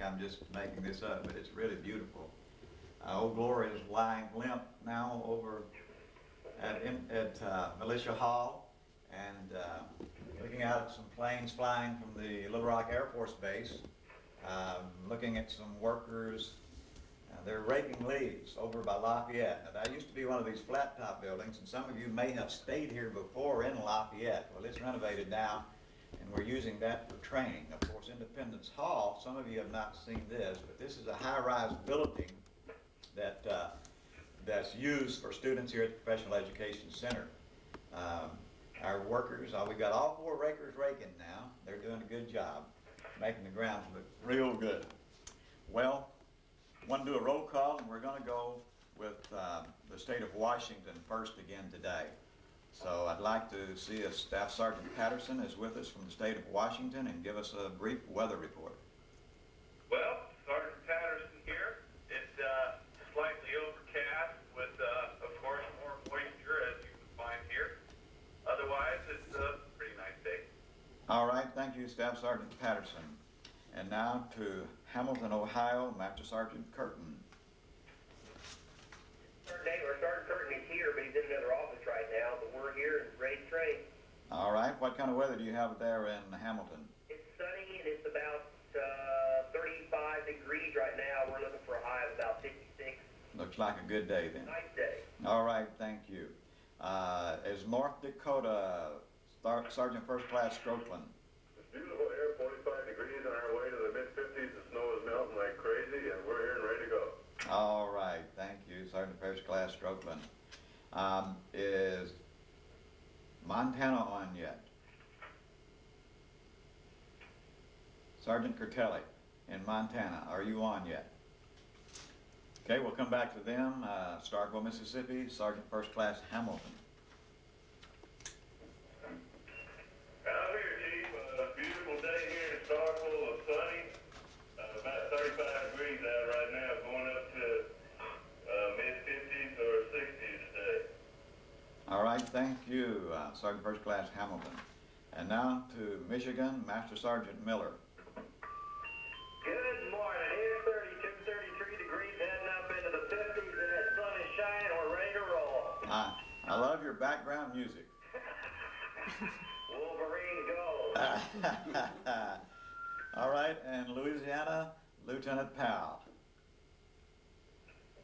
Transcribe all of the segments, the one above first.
think I'm just making this up, but it's really beautiful. Old Glory is lying limp now over at Militia Hall, and looking out at some planes flying from the Little Rock Air Force Base, looking at some workers. They're raking leaves over by Lafayette. Now, that used to be one of these flat top buildings, and some of you may have stayed here before in Lafayette. Well, it's renovated now, and we're using that for training. Of course, Independence Hall, some of you have not seen this, but this is a high-rise building that that's used for students here at the Professional Education Center. Our workers, we've got all 4 rakers raking now. They're doing a good job, making the grounds look real good. Well, I want to do a roll call, and we're going to go with the state of Washington first again today. So I'd like to see if Staff Sergeant Patterson is with us from the state of Washington and give us a brief weather report. Well, Sergeant Patterson here. It's slightly overcast with, of course, more moisture as you can find here. Otherwise, it's a pretty nice day. All right, thank you, Staff Sergeant Patterson. And now to Hamilton, Ohio, Master Sergeant Curtin. Sergeant Curtin is here, but he's in another office right now, but we're here and ready to train. All right, what kind of weather do you have there in Hamilton? It's sunny and it's about 35 degrees right now. We're looking for a high of about 56. Looks like a good day then. Nice day. All right, thank you. Is North Dakota Sergeant First Class Strokeland? It's beautiful here, 45 degrees on our way to the mid-50s. The snow is melting like crazy, and we're here and ready to go. All right, thank you, Sergeant First Class Strokeland. Is Montana on yet? Sergeant Curtelli in Montana, are you on yet? Okay, we'll come back to them. Starkville, Mississippi, Sergeant First Class Hamilton. Out here, Chief. Beautiful day here in Starkville. It's sunny. About 35 degrees out right now, going up to mid-50s or 60s today. All right, thank you, Sergeant First Class Hamilton. And now to Michigan, Master Sergeant Miller. Good morning. It's 32, 33 degrees, heading up into the 50s, and the sun is shining. We're ready to roll. I love your background music. Wolverine go. All right, and Louisiana, Lieutenant Powell.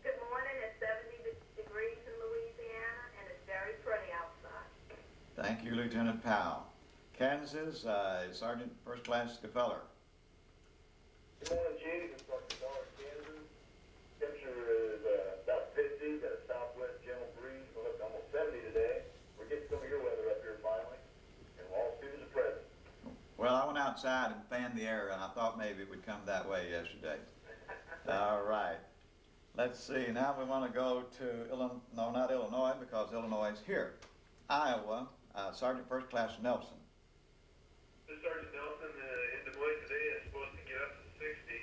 Good morning. It's 70 degrees in Louisiana, and it's very pretty outside. Thank you, Lieutenant Powell. Kansas, Sergeant First Class Gefeller. Good morning, Chief. It's Sergeant Barr, Kansas. Temperature is about 50, got a southwest gentle breeze. We'll look almost 70 today. We're getting some of your weather up here finally, and all students are present. Well, I went outside and fanned the air, and I thought maybe it would come that way yesterday. All right. Let's see. Now we want to go to Illinois, no, not Illinois, because Illinois is here. Iowa, Sergeant First Class Nelson. This is Sergeant Nelson in Des Moines today. It's supposed to get up to 60.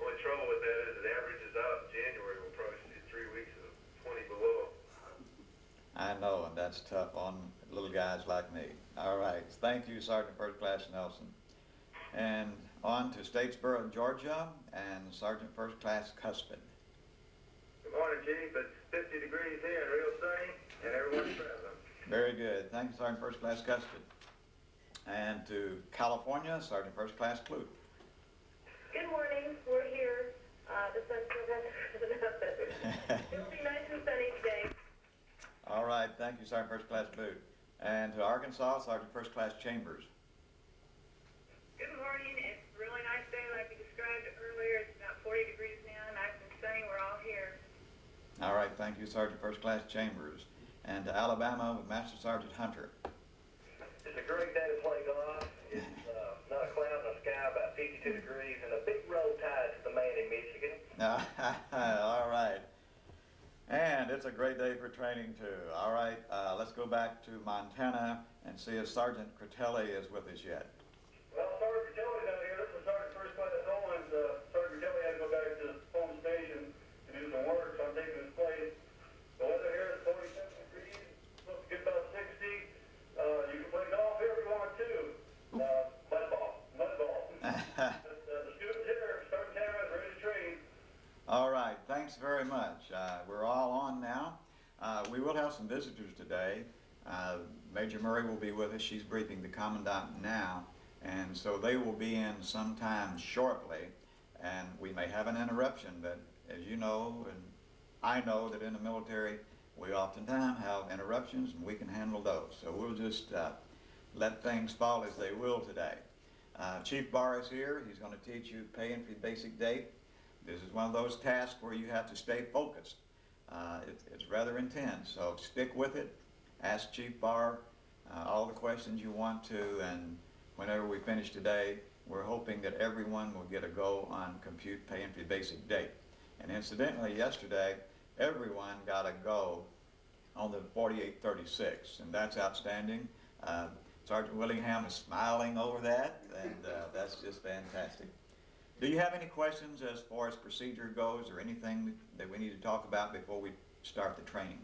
Only trouble with that is it averages out in January. We'll probably see 3 weeks of 20 below. I know, and that's tough on little guys like me. All right. Thank you, Sergeant First Class Nelson. And on to Statesboro, Georgia, and Sergeant First Class Cuspid. Good morning, Chief. It's 50 degrees here and real sunny, and everyone's present. Very good. Thank you, Sergeant First Class Cuspid. And to California, Sergeant First Class Clute. Good morning. We're here. The sun's still up. It'll be nice and sunny today. All right. Thank you, Sergeant First Class Boot. And to Arkansas, Sergeant First Class Chambers. Good morning. It's a really nice day like you described it earlier. It's about 40 degrees now, nice and sunny. We're all here. All right. Thank you, Sergeant First Class Chambers. And to Alabama with Master Sergeant Hunter. It's a great day to play golf. It's not a cloud in the sky, about 52 degrees, and a big roll tide to the man in Michigan. All right. And it's a great day for training, too. All right, let's go back to Montana and see if Sergeant Curtelli is with us yet. Well, Sergeant Kelly's out here. This is Sergeant First Class Owens. Sergeant Kelly had to go back to his home station to do some work, so I'm taking his place. The weather here is 47 degrees. Supposed to get about 60. You can play golf here if you want to. Mud ball. The students here, starting have some visitors today. Major Murray will be with us. She's briefing the Commandant now, and so they will be in sometime shortly, and we may have an interruption, but as you know, and I know that in the military, we oftentimes have interruptions, and we can handle those. So we'll just let things fall as they will today. Chief Barr is here. He's going to teach you pay entry basic date. This is one of those tasks where you have to stay focused. It's rather intense, so stick with it. Ask Chief Barr all the questions you want to, and whenever we finish today, we're hoping that everyone will get a go on compute pay entry basic date. And incidentally, yesterday, everyone got a go on the 4836, and that's outstanding. Sergeant Willingham is smiling over that, and that's just fantastic. Do you have any questions as far as procedure goes, or anything that we need to talk about before we start the training?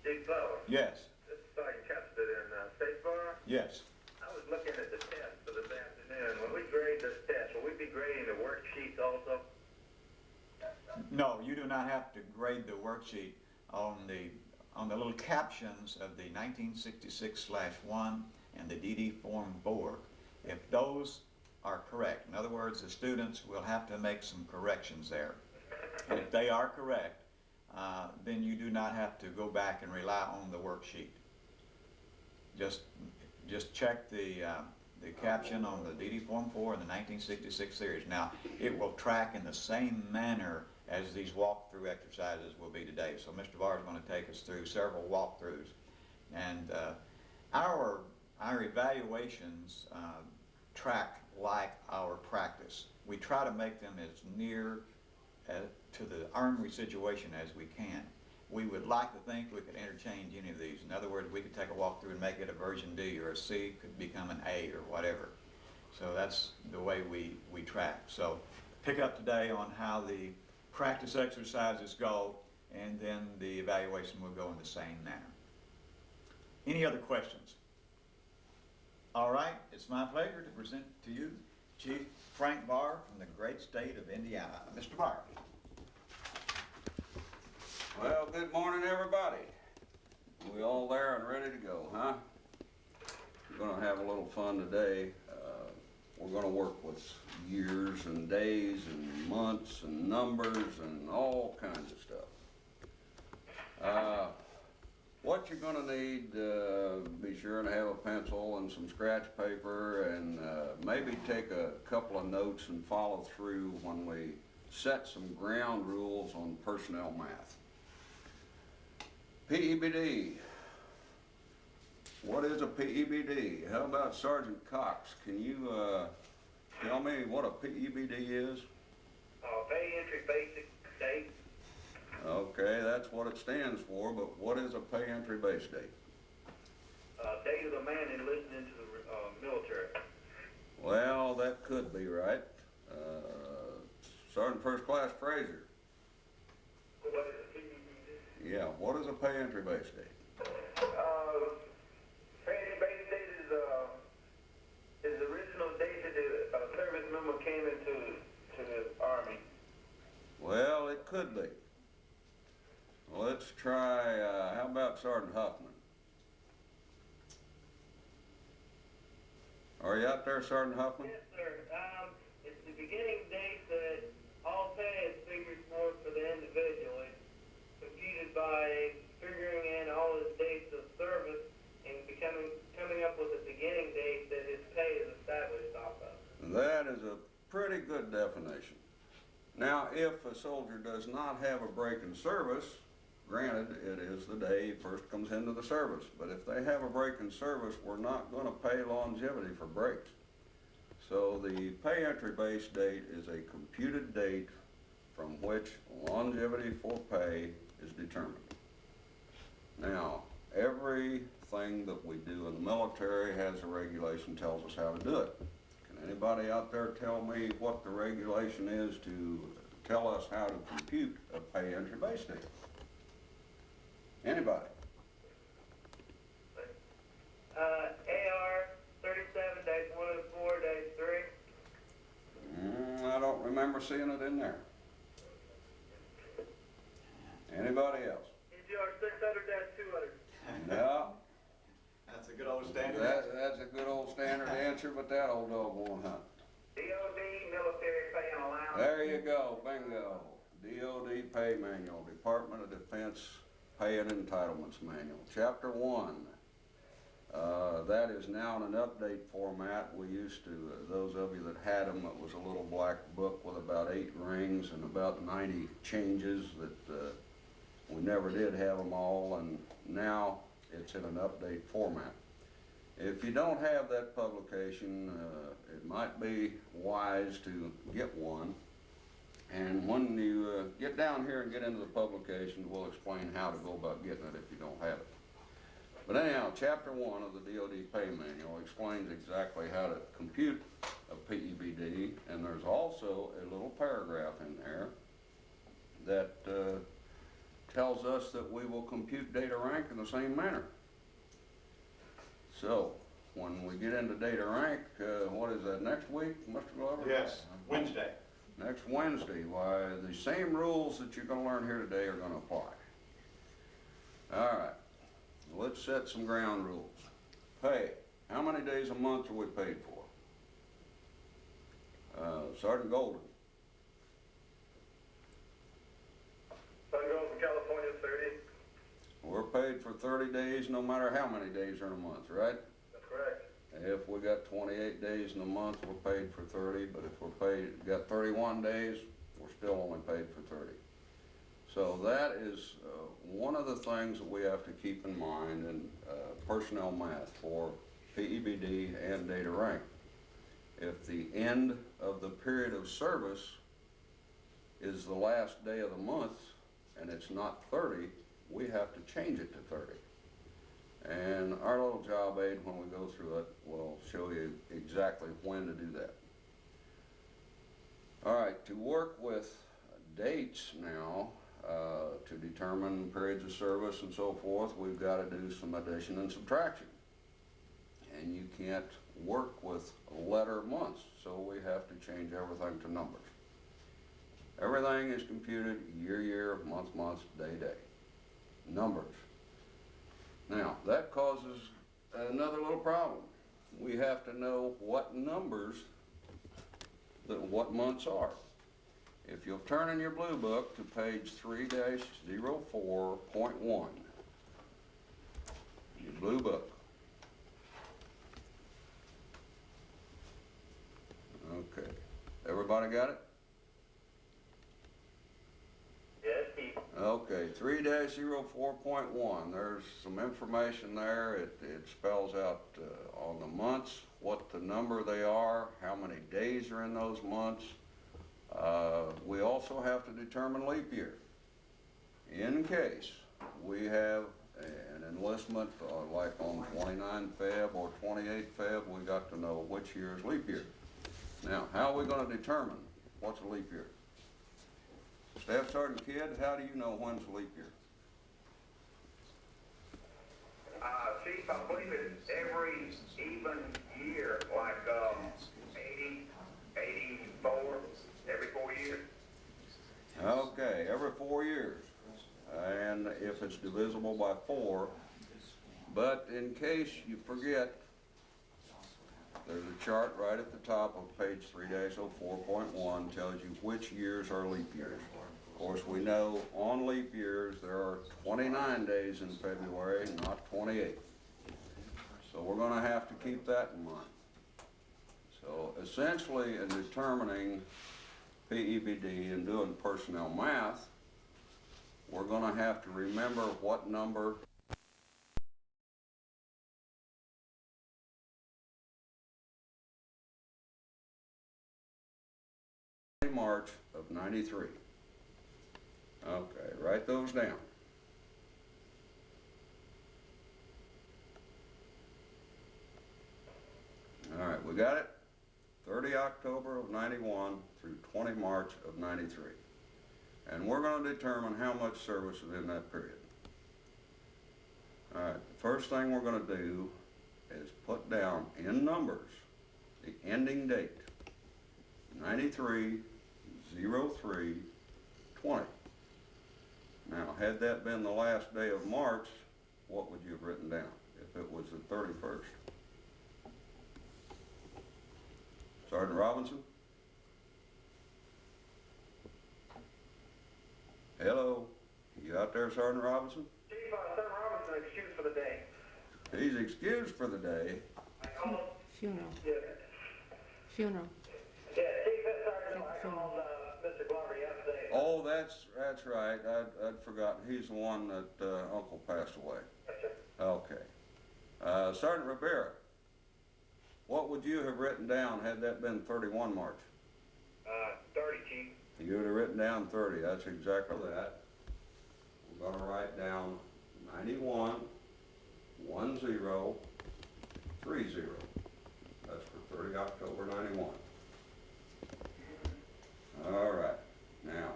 Big Bow. Yes. This is Sergeant Custer in State Bar. Yes. I was looking at the test for this afternoon. When we grade this test, will we be grading the worksheets also? No, you do not have to grade the worksheet on the little captions of the 1966/1 and the DD Form 4. If those are correct, in other words, the students will have to make some corrections there. And if they are correct, then you do not have to go back and rely on the worksheet. Just check the caption on the DD Form 4 and the 1966 series. Now, it will track in the same manner as these walkthrough exercises will be today. So Mr. Barr is going to take us through several walkthroughs. And our evaluations track like our practice. We try to make them as near to the armory situation as we can. We would like to think we could interchange any of these. In other words, we could take a walkthrough and make it a version D, or a C could become an A, or whatever. So that's the way we track. So pick up today on how the practice exercises go, and then the evaluation will go in the same manner. Any other questions? All right, it's my pleasure to present to you Chief Frank Barr from the great state of Indiana. Mr. Barr. Well, good morning, everybody. We all there and ready to go, huh? We're gonna have a little fun today. We're gonna work with years and days and months and numbers and all kinds of stuff. What you're gonna need, be sure to have a pencil and some scratch paper, and maybe take a couple of notes and follow through when we set some ground rules on personnel math. PEBD. What is a PEBD? How about Sergeant Cox? Can you tell me what a PEBD is? Pay entry basic date. Okay, that's what it stands for, but what is a pay entry base date? Date of the man enlisted into the military. Well, that could be right. Sergeant First Class Frazier. What is a PEBD? Yeah, what is a pay entry base date? Pay entry basic date is the original date that the service member came into the Army. Well, it could be. Let's try, how about Sergeant Huffman? Are you out there, Sergeant Huffman? Yes, sir. It's the beginning date that all pay is figured for the individual. It's computed by figuring in all his dates of service and coming up with a beginning date that his pay is established off of. That is a pretty good definition. Now, if a soldier does not have a break in service, granted, it is the day he first comes into the service, but if they have a break in service, we're not going to pay longevity for breaks. So the pay entry base date is a computed date from which longevity for pay is determined. Now, everything that we do in the military has a regulation, tells us how to do it. Can anybody out there tell me what the regulation is to tell us how to compute a pay entry base date? Anybody? AR 37-104-3. I don't remember seeing it in there. Anybody else? NGR 600-200. No, That's a good old standard. that's a good old standard answer, but that old dog won't hunt. DOD, military pay and allowance. There you go, bingo. DOD Pay Manual, Department of Defense Pay and Entitlements Manual, Chapter 1. That is now in an update format. We used to, those of you that had them, it was a little black book with about 8 rings and about 90 changes that we never did have them all, and now it's in an update format. If you don't have that publication, it might be wise to get one. And when you get down here and get into the publication, we'll explain how to go about getting it if you don't have it. But anyhow, Chapter 1 of the DOD Pay Manual explains exactly how to compute a PEBD, and there's also a little paragraph in there that tells us that we will compute data rank in the same manner. So, when we get into data rank, what is that, next week, Mr. Glover? Yes, Wednesday. Next Wednesday, why, the same rules that you're gonna learn here today are gonna apply. All right, let's set some ground rules. Pay, how many days a month are we paid for? Sergeant Golden, Sun Grove from California, 30. we're paid for 30 days no matter how many days are in a month, right? That's correct. If we got 28 days in a month, we're paid for 30, but if got 31 days, we're still only paid for 30. So that is one of the things that we have to keep in mind in personnel math for PEBD and data rank. If the end of the period of service is the last day of the month and it's not 30, we have to change it to 30. And our little job aid, when we go through it, will show you exactly when to do that. All right, to work with dates now, to determine periods of service and so forth, we've got to do some addition and subtraction. And you can't work with letter months, so we have to change everything to numbers. Everything is computed year, month, day. Numbers. Now, that causes another little problem. We have to know what numbers, what months are. If you'll turn in your blue book to page 3-04.1, your blue book. Okay, everybody got it? Yes, Steve. Okay, 3-04.1, there's some information there. It spells out on the months, what the number they are, how many days are in those months. We also have to determine leap year. In case we have an enlistment like on 29 Feb or 28 Feb, we got to know which year is leap year. Now, how are we going to determine what's a leap year? Staff Sergeant Kidd, how do you know when's a leap year? Chief, I believe it's every even year, like 80, 84, every 4 years. Okay, every 4 years. And if it's divisible by 4, but in case you forget, there's a chart right at the top of page 3-04.1 tells you which years are leap years. Of course, we know on leap years there are 29 days in February, not 28. So we're going to have to keep that in mind. So essentially, in determining PEBD and doing personnel math, we're going to have to remember what number March of 93. Okay, write those down. All right, we got it? 30 October of 91 through 20 March of 93. And we're going to determine how much service is in that period. All right, the first thing we're going to do is put down in numbers the ending date, 93/03/20. Now, had that been the last day of March, what would you have written down if it was the 31st? Sergeant Robinson? Hello? You out there, Sergeant Robinson? Chief, Sergeant Robinson excused for the day. He's excused for the day. I called, Funeral. yeah, Funeral. yeah, Chief, Sergeant, I called, Mr. Glover yesterday. Oh, that's right. I'd forgotten. He's the one that Uncle passed away. Yes, sir. Okay. Sergeant Rivera, what would you have written down had that been 31 March? 30, Chief. You would have written down 30. That's exactly that. We're going to write down 91 10 30. That's for 30 October 91. All right. Now,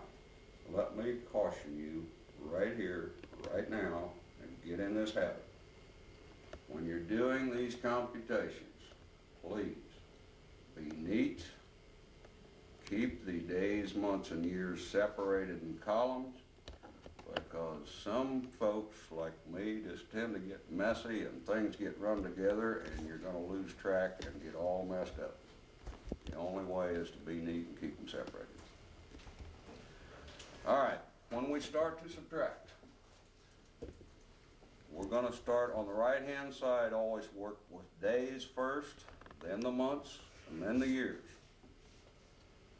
let me caution you right here, right now, and get in this habit. When you're doing these computations, please be neat. Keep the days, months, and years separated in columns, because some folks like me just tend to get messy and things get run together and you're gonna lose track and get all messed up. The only way is to be neat and keep them separated. All right, when we start to subtract, we're gonna start on the right-hand side, always work with days first, then the months, and then the years.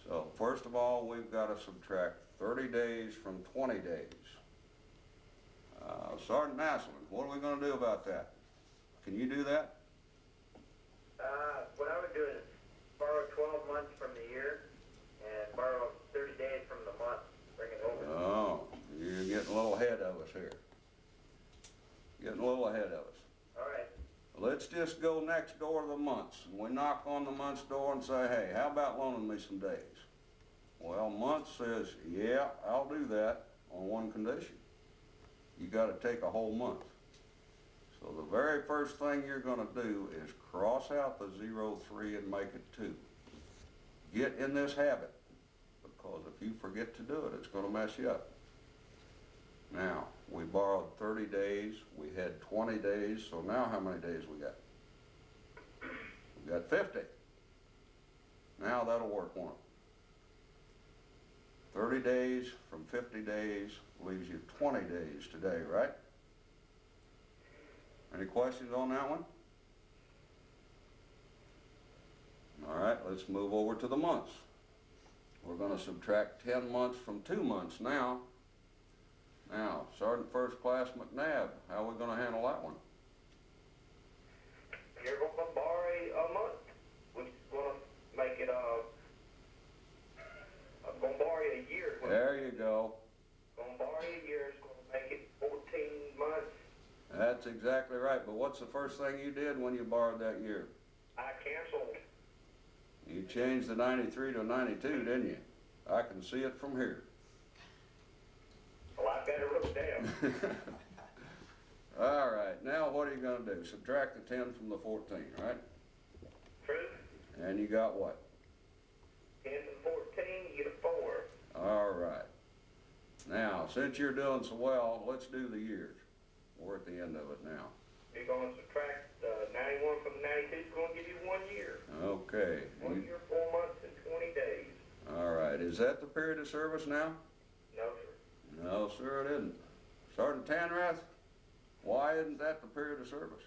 So first of all, we've got to subtract 30 days from 20 days. Sergeant Maslin, what are we going to do about that? Can you do that? What I would do is borrow 12 months from the year and borrow 30 days from the month, bring it over. Oh, you're getting a little ahead of us here. Getting a little ahead of us. All right. Let's just go next door to the months. And we knock on the month's door and say, hey, how about loaning me some days? Well, month says, yeah, I'll do that on one condition. You got to take a whole month. So the very first thing you're going to do is cross out the 03 and make it 2. Get in this habit, because if you forget to do it, it's going to mess you up. Now, we borrowed 30 days, we had 20 days, so now how many days we got? We got 50. Now that'll work, won't it? 30 days from 50 days leaves you 20 days today, right? Any questions on that one? All right, let's move over to the months. We're going to subtract 10 months from 2 months now. Now, Sergeant First Class McNabb, how are we going to handle that one? You're going to borrow a month. We're going to make it, I'm going to borrow a year. There you go. Going to borrow a year, it's going to make it 14 months. That's exactly right, but what's the first thing you did when you borrowed that year? I canceled. You changed the 93 to 92, didn't you? I can see it from here. Well, I've got it wrote down. All right, now what are you going to do? Subtract the 10 from the 14, right? True. And you got what? 10 from 14, you get a 4. All right. Now, since you're doing so well, let's do the years. We're at the end of it now. You're going to subtract 91 from 92, it's going to give you 1 year. Okay. 1 year, 4 months, and 20 days. All right, is that the period of service now? No, sir. No, sir, it isn't. Sergeant Tanrath, why isn't that the period of service?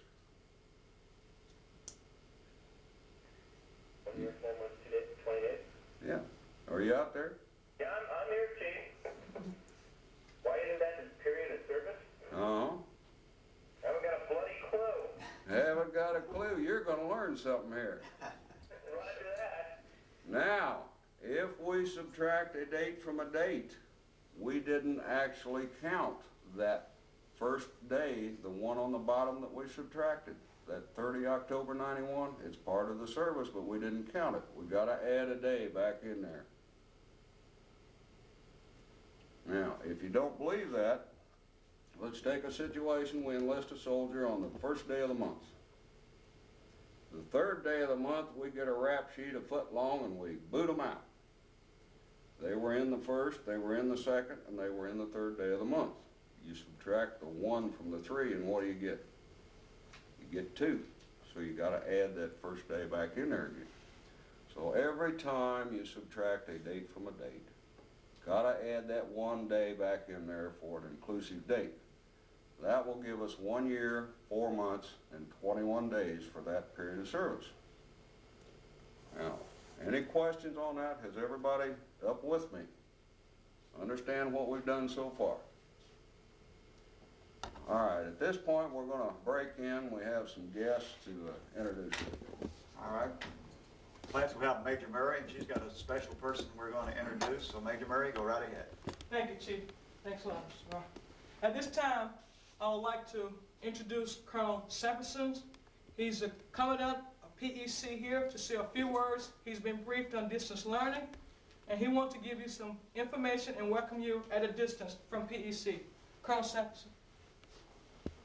1 year, 4 months, 2 days, 20 days. Yeah. Are you out there? Yeah, I'm here, Chief. Why isn't that the period of service? Uh-huh. Haven't got a bloody clue. Haven't got a clue. You're going to learn something here. Roger that. Now, if we subtract a date from a date, we didn't actually count that first day, the one on the bottom that we subtracted. That 30 October 91, it's part of the service, but we didn't count it. We got to add a day back in there. Now, if you don't believe that, let's take a situation, we enlist a soldier on the first day of the month. The third day of the month, we get a rap sheet a foot long and we boot them out. They were in the first, they were in the second, and they were in the third day of the month. You subtract the 1 from the 3, and what do you get? You get 2. So you gotta add that first day back in there again. So every time you subtract a date from a date, gotta add that 1 day back in there for an inclusive date. That will give us 1 year, 4 months, and 21 days for that period of service. Now, any questions on that? Has everybody up with me? Understand what we've done so far? All right, at this point, we're gonna break in. We have some guests to introduce. All right. Next we have Major Murray, and she's got a special person we're going to introduce. So Major Murray, go right ahead. Thank you, Chief. Thanks a lot, Mr. Barr. At this time, I would like to introduce Colonel Sampson. He's the Commandant of PEC here to say a few words. He's been briefed on distance learning, and he wants to give you some information and welcome you at a distance from PEC. Colonel Sampson.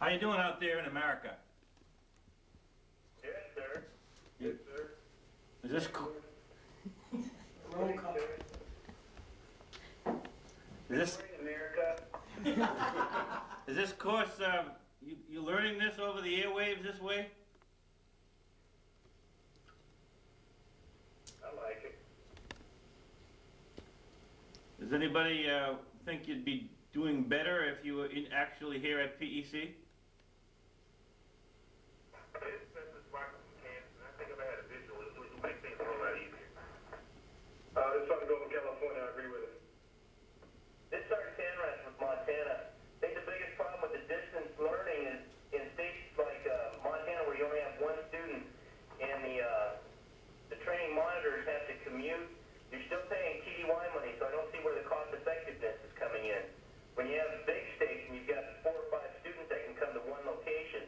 How you doing out there in America? Yes, sir. Yes, sir. Is this co- Roll call. is this America. is this course you learning this over the airwaves this way? I like it. Does anybody think you'd be doing better if you were actually here at PEC? This Sergeant Bill from California, I agree with it. This Sergeant Tanrath from Montana. I think the biggest problem with the distance learning is in states like Montana, where you only have 1 student, and the training monitors have to commute. You're still paying TDY money, so I don't see where the cost effectiveness is coming in. When you have a big state and you've got 4 or 5 students that can come to one location,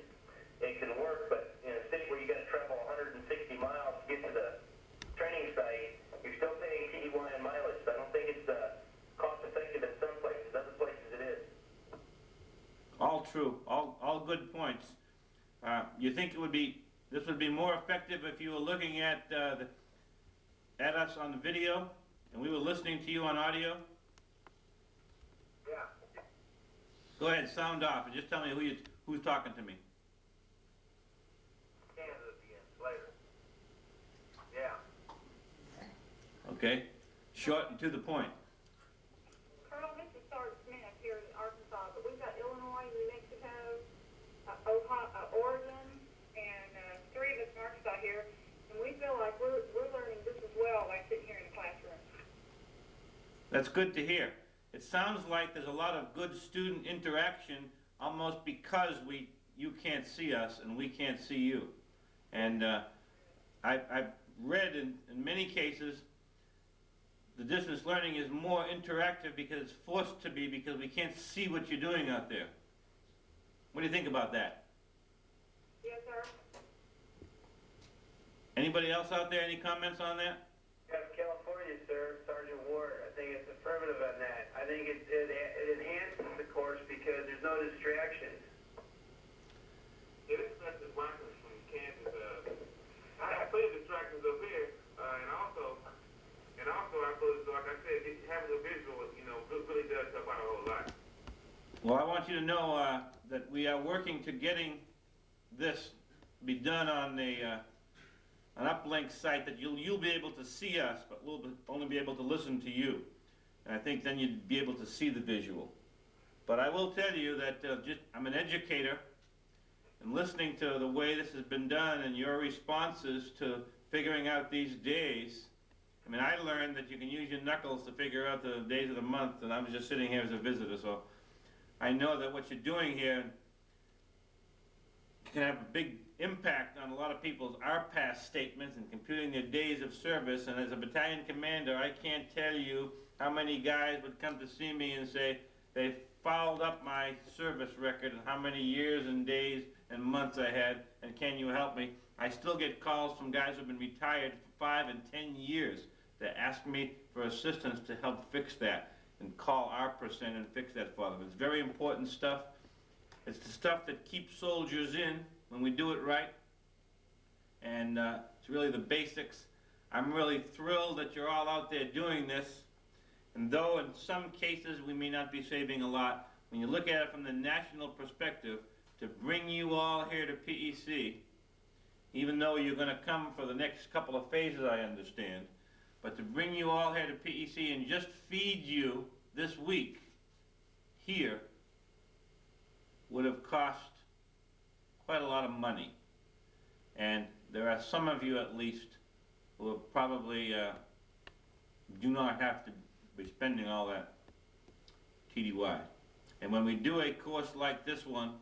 it can work. But in a state where you got to travel 160 miles to get to the training site, you're still paying TDY and mileage. So I don't think it's cost effective in some places. Other places it is. All true. All good points. You think this would be more effective if you were looking at us on the video and we were listening to you on audio? Yeah. Go ahead, sound off and just tell me who's talking to me. Kansas again, later. Yeah. Okay? Short and to the point. Colonel, this is Sergeant Smith here in Arkansas, but we've got Illinois, New Mexico, Ohio, Oregon, and 3 of us in Arkansas here, and we feel like we're learning just as well by sitting here in the classroom. That's good to hear. It sounds like there's a lot of good student interaction almost because you can't see us and we can't see you. And I've read in many cases the distance learning is more interactive because it's forced to be because we can't see what you're doing out there. What do you think about that? Yes, sir. Anybody else out there, any comments on that? California, sir, Sergeant Ward. I think it's affirmative on that. I think it enhances the course because there's no distractions. Yeah, this is Marcus from Kansas. I have plenty of distractions up here, and also I feel like I said, having a visual, really does help out a whole lot. Well, I want you to know that we are working to getting this be done on an uplink site that you'll be able to see us, but we'll only be able to listen to you. And I think then you'd be able to see the visual. But I will tell you that I'm an educator, and listening to the way this has been done and your responses to figuring out these days, I mean, I learned that you can use your knuckles to figure out the days of the month, and I was just sitting here as a visitor, so I know that what you're doing here can have a big impact on a lot of people's past statements and computing their days of service. And as a battalion commander, I can't tell you how many guys would come to see me and say they fouled up my service record and how many years and days and months I had, and can you help me? I still get calls from guys who've been retired for 5 and 10 years to ask me for assistance to help fix that and call our percent and fix that for them. It's very important stuff. It's the stuff that keeps soldiers in when we do it right, and it's really the basics. I'm really thrilled that you're all out there doing this, And though in some cases we may not be saving a lot, when you look at it from the national perspective, to bring you all here to PEC, even though you're going to come for the next couple of phases, I understand, but to bring you all here to PEC and just feed you this week here would have cost quite a lot of money. And there are some of you at least who are probably do not have to be spending all that TDY. And when we do a course like this one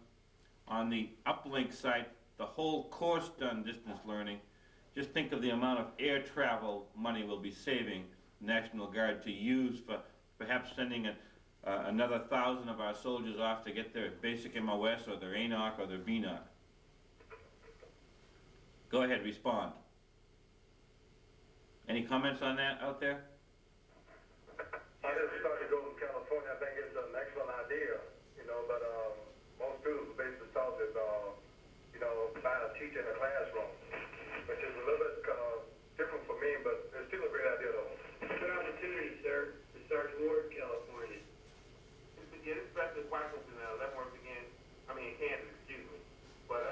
on the uplink site, the whole course done distance learning, just think of the amount of air travel money we'll be saving National Guard to use for perhaps sending another 1,000 of our soldiers off to get their basic MOS or their ANOC or their BNOC. Go ahead, respond. Any comments on that out there? I just started going to California. I think it's an excellent idea, you know, but most schools are basically taught that, you know, trying to teach in a classroom, which is a little bit different for me, but it's still a great idea, though. Good opportunity, sir, to start toward California. Yeah, this special requirements in Leavenworth again, I mean in Kansas, excuse me. But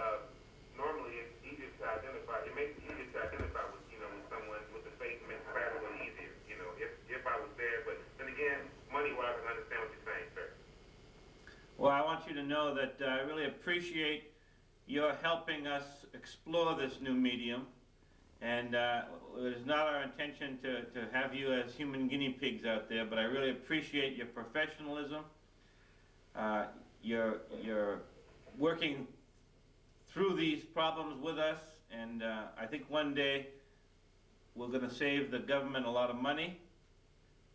normally it's easier to identify. It makes it easier to identify with, you know, with someone with the face and makes it travel a little easier, you know, if I was there. But then again, money-wise, I understand what you're saying, sir. Well, I want you to know that I really appreciate your helping us explore this new medium. And it is not our intention to have you as human guinea pigs out there, but I really appreciate your professionalism. You're working through these problems with us, and I think one day we're going to save the government a lot of money,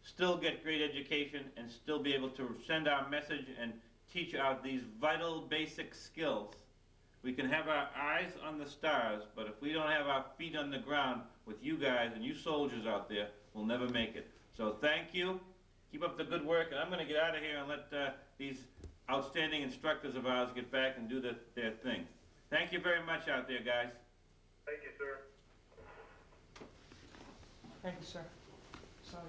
still get great education, and still be able to send our message and teach out these vital basic skills. We can have our eyes on the stars, but if we don't have our feet on the ground with you guys and you soldiers out there, we'll never make it. So thank you. Keep up the good work, and I'm going to get out of here and let these outstanding instructors of ours get back and do their thing. Thank you very much out there, guys. Thank you, sir. Thank you, sir. Sorry.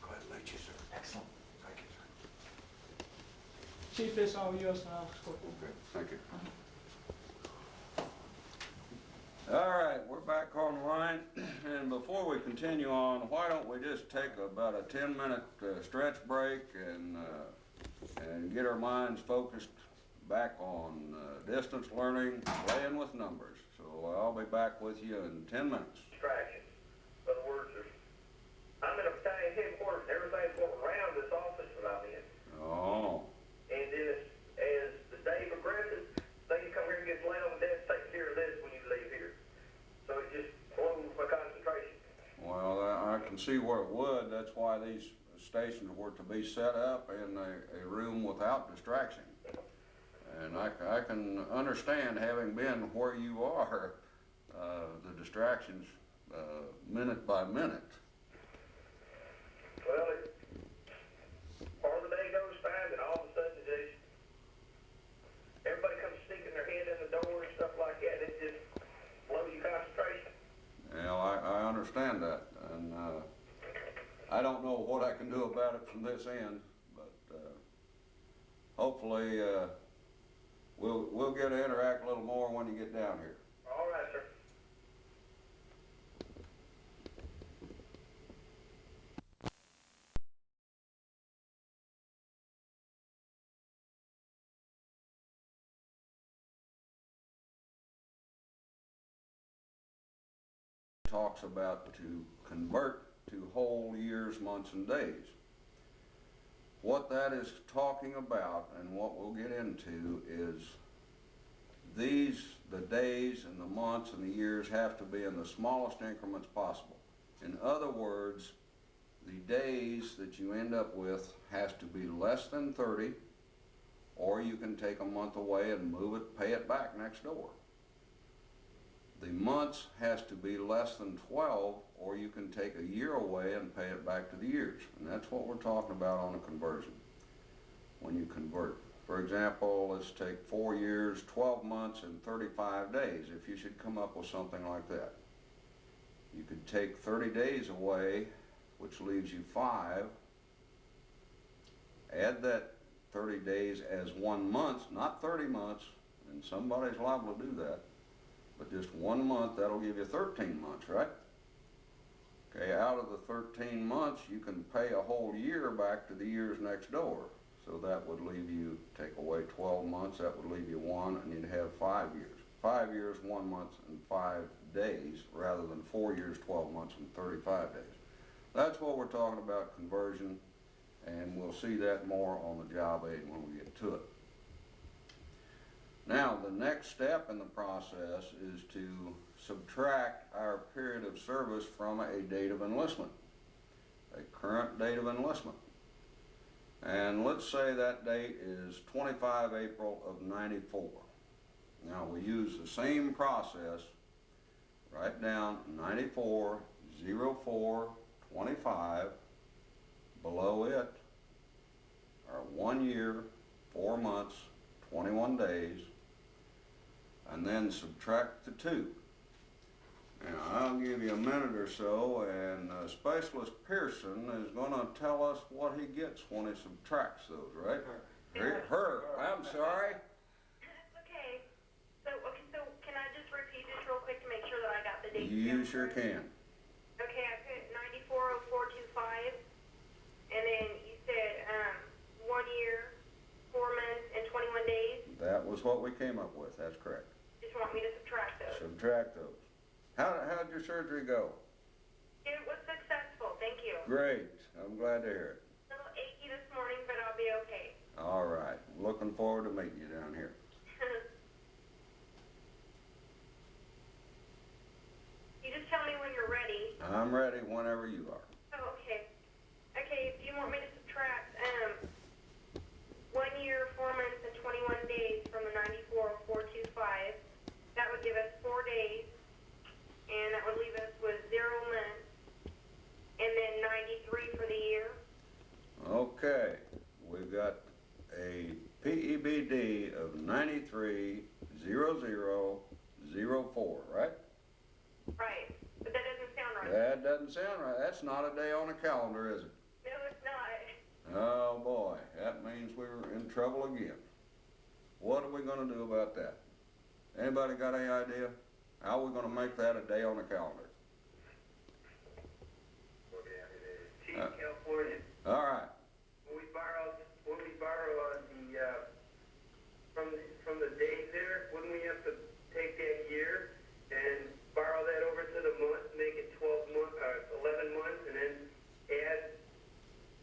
Go ahead, let you, sir. Excellent. Thank you, sir. Chief, it's all yours now. Okay, thank you. All right, we're back online, and before we continue on, why don't we just take about a 10-minute stretch break and get our minds focused back on distance learning, playing with numbers. So I'll be back with you in 10 minutes. Distractions. In other words, I'm in a battalion headquarters, and everything's going around this office that I'm in. Oh, And then as the day progresses, things come here and get laid on the desk, take care of this when you leave here. So it just blows my concentration. well, I can see where it would. That's why these stations were to be set up in a room without distraction. And I can understand, having been where you are, the distractions minute by minute. Well, part of the day goes fine, and all of a sudden, everybody comes sneaking their head in the door and stuff like that. It just blows your concentration. Well, I understand that, and I don't know what I can do about it from this end, but hopefully we'll get to interact a little more when you get down here. All right, sir. Talks about to convert to whole years, months, and days. What that is talking about, and what we'll get into, is the days and the months and the years have to be in the smallest increments possible. In other words, the days that you end up with has to be less than 30, or you can take a month away and move it, pay it back next door. The months has to be less than 12, or you can take a year away and pay it back to the years. And that's what we're talking about on a conversion, when you convert. For example, let's take 4 years, 12 months, and 35 days, if you should come up with something like that. You could take 30 days away which leaves you 5. Add that 30 days as 1 month, not 30 months, and somebody's liable to do that, but just 1 month, that'll give you 13 months, right? Okay, out of the 13 months, you can pay a whole year back to the years next door. So that would leave you, take away 12 months, that would leave you 1, and you'd have 5 years. 5 years, 1 month, and 5 days, rather than 4 years, 12 months, and 35 days. That's what we're talking about, conversion, and we'll see that more on the job aid when we get to it. Now, the next step in the process is to subtract our period of service from a date of enlistment, a current date of enlistment. And let's say that date is 25 April of 94. Now, we use the same process. Write down 94, 04, 25. Below it are 1 year, 4 months, 21 days, and then subtract the 2. Now, I'll give you a minute or so, and Specialist Pearson is going to tell us what he gets when he subtracts those, right? Her. I'm sorry. Okay. So can I just repeat this real quick to make sure that I got the dates down? You sure can. Okay, I put 940425, and then you said 1 year, 4 months, and 21 days. That was what we came up with. That's correct. Just want me to subtract those. Subtract those. How'd your surgery go? It was successful, thank you. Great. I'm glad to hear it. A little achy this morning, but I'll be okay. All right. Looking forward to meeting you down here. You just tell me when you're ready. I'm ready whenever you are. Oh, okay. Okay, if you want me to subtract 1 year, 4 months, and 21 days from the 940425, that would give us 4 days, and that would leave us with 0 months, and then 93 for the year. Okay. We've got a PEBD of 930004, right? Right, but that doesn't sound right. That doesn't sound right. That's not a day on the calendar, is it? No, it's not. Oh boy, that means we're in trouble again. What are we going to do about that? Anybody got any idea? How are we going to make that a day on the calendar? Chief, California. All right. When we borrow from the date there, wouldn't we have to take that year and borrow that over to the month, make it 11 months, and then add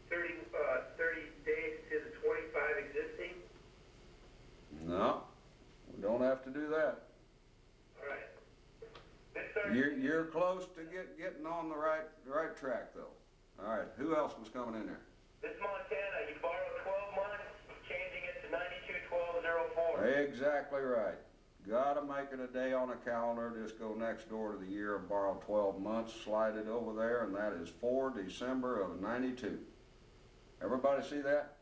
30 days to the 25 existing? No, we don't have to do that. All right. You're close to getting on the right track though. All right. Who else was coming in there? This Montana, you borrow 12 months, changing it to 921204. Exactly right. Gotta make it a day on a calendar. Just go next door to the year and borrow 12 months, slide it over there, and that is 4 December of 92. Everybody see that?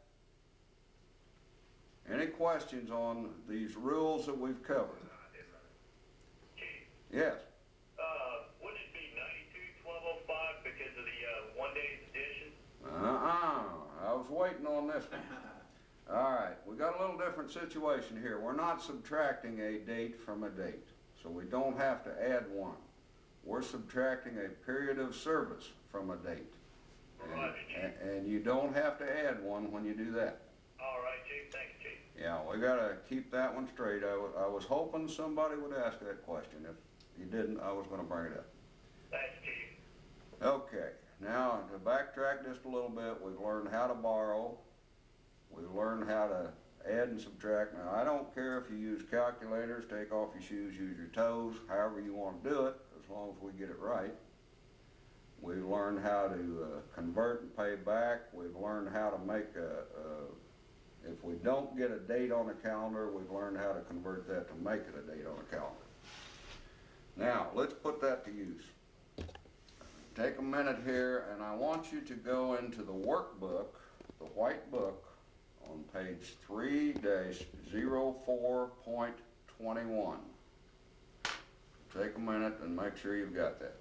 Any questions on these rules that we've covered? Yes. Wouldn't it be 921205 because of the 1 day's addition? I was waiting on this one. All right, we got a little different situation here. We're not subtracting a date from a date, so we don't have to add one. We're subtracting a period of service from a date. And you don't have to add one when you do that. All right, Chief. Thanks, Chief. Yeah, we gotta keep that one straight. I was hoping somebody would ask that question. If you didn't, I was gonna bring it up. Thanks, Chief. Okay, now to backtrack just a little bit, we've learned how to borrow. We've learned how to add and subtract. Now, I don't care if you use calculators, take off your shoes, use your toes, however you want to do it, as long as we get it right. We've learned how to convert and pay back. We've learned how to make if we don't get a date on the calendar, we've learned how to convert that to make it a date on the calendar. Now, let's put that to use. Take a minute here, and I want you to go into the workbook, the white book, on page 3-04.21. Take a minute and make sure you've got that.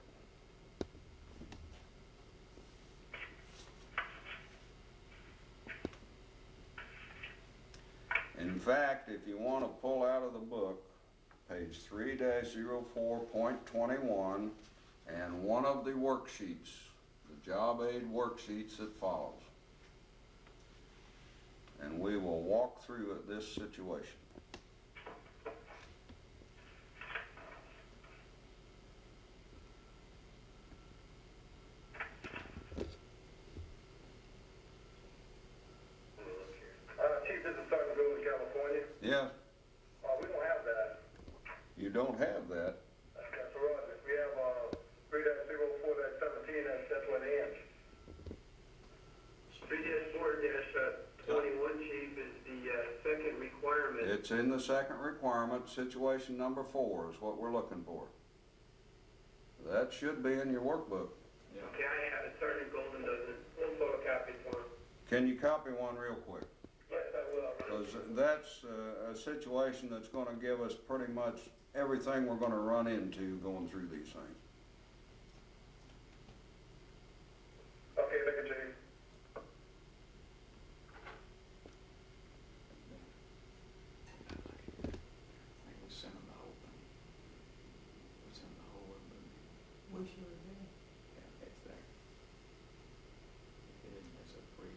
fact, if you want to pull out of the book, page 3-04.21, and one of the worksheets, the job aid worksheets that follows. And we will walk through this situation. Chief, this is Sergeant Gold in California. Yes, We don't have that. you don't have that. That's right. We have, 3-04-17, that's where it ends. 3-4-21, Chief, is the second requirement. It's in the second requirement. Situation number 4 is what we're looking for. That should be in your workbook. Okay, I have it. Sergeant Golden doesn't. We'll photocopy for him. Can you copy one real quick? Yes, I will. Because that's a situation that's going to give us pretty much everything we're going to run into going through these things. Okay, thank you, Chief. I think we sent them the whole thing. We sent them the whole movie. We sure did. Yeah, it's there. It isn't, it's a free.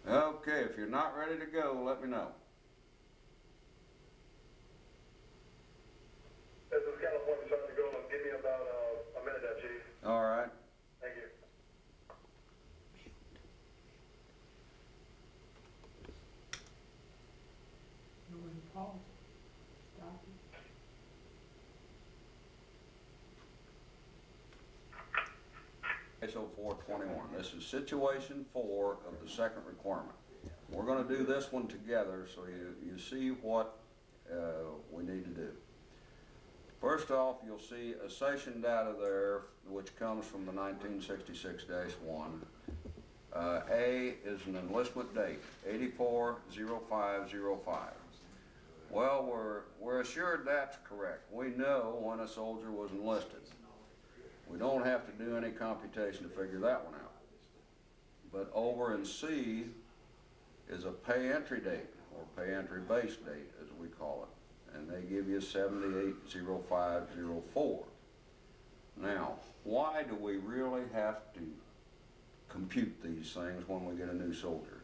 Okay, if you're not ready to go, let me know. This is California, Sergeant Gold. Give me about a minute there, Chief. All right. Thank you. You want to pause? Stop it. ISO 421. This is situation 4 of the second requirement. We're going to do this one together so you see what we need to do. First off, you'll see a session data there which comes from the 1966-1. A is an enlistment date, 84-05-05. Well, we're assured that's correct. We know when a soldier was enlisted. We don't have to do any computation to figure that one out. But over in C is a pay entry date, or pay entry base date, as we call it. And they give you 78-05-04. Now, why do we really have to compute these things when we get a new soldier?